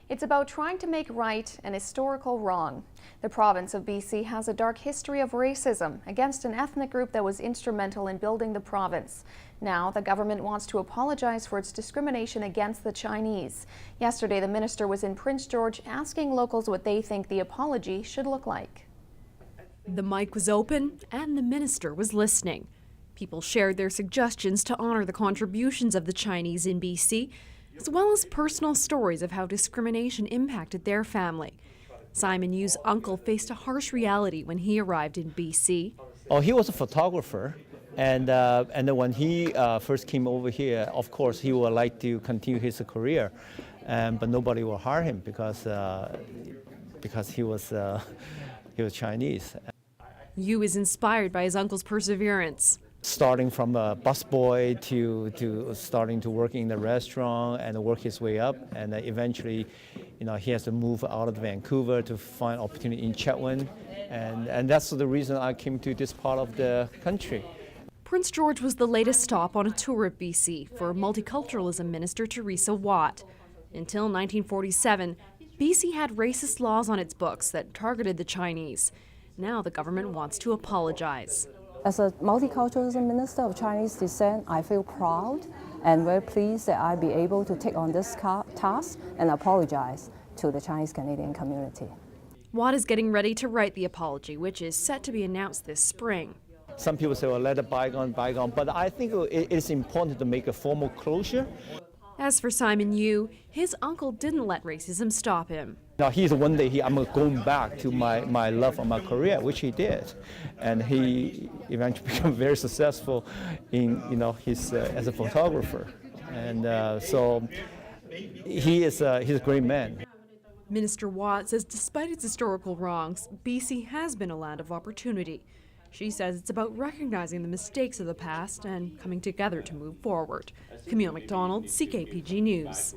It's about trying to make right an historical wrong. The province of BC has a dark history of racism against an ethnic group that was instrumental in building the province. Now, the government wants to apologize for its discrimination against the Chinese. Yesterday, the minister was in Prince George asking locals what they think the apology should look like. The mic was open and the minister was listening. People shared their suggestions to honor the contributions of the Chinese in BC, as well as personal stories of how discrimination impacted their family. Simon Yu's uncle faced a harsh reality when he arrived in BC. Oh, he was a photographer, and then when he first came over here, of course, he would like to continue his career, but nobody will hire him because he was Chinese. Yu is inspired by his uncle's perseverance. Starting from a busboy to starting to work in the restaurant and work his way up, and eventually, he has to move out of Vancouver to find opportunity in Chetwynd, and that's the reason I came to this part of the country. Prince George was the latest stop on a tour of BC for Multiculturalism Minister Teresa Watt. Until 1947, BC had racist laws on its books that targeted the Chinese. Now the government wants to apologize. As a multiculturalism minister of Chinese descent, I feel proud and very pleased that I'll be able to take on this task and apologize to the Chinese Canadian community. Watt is getting ready to write the apology, which is set to be announced this spring. Some people say, well, let it bygone, but I think it is important to make a formal closure. As for Simon Yu, his uncle didn't let racism stop him. Now he's one day I'm going back to my love of my career, which he did, and he eventually became very successful in his as a photographer, and so he's a great man. Minister Watt says despite its historical wrongs, BC has been a land of opportunity. She says it's about recognizing the mistakes of the past and coming together to move forward. Camille McDonald, CKPG News.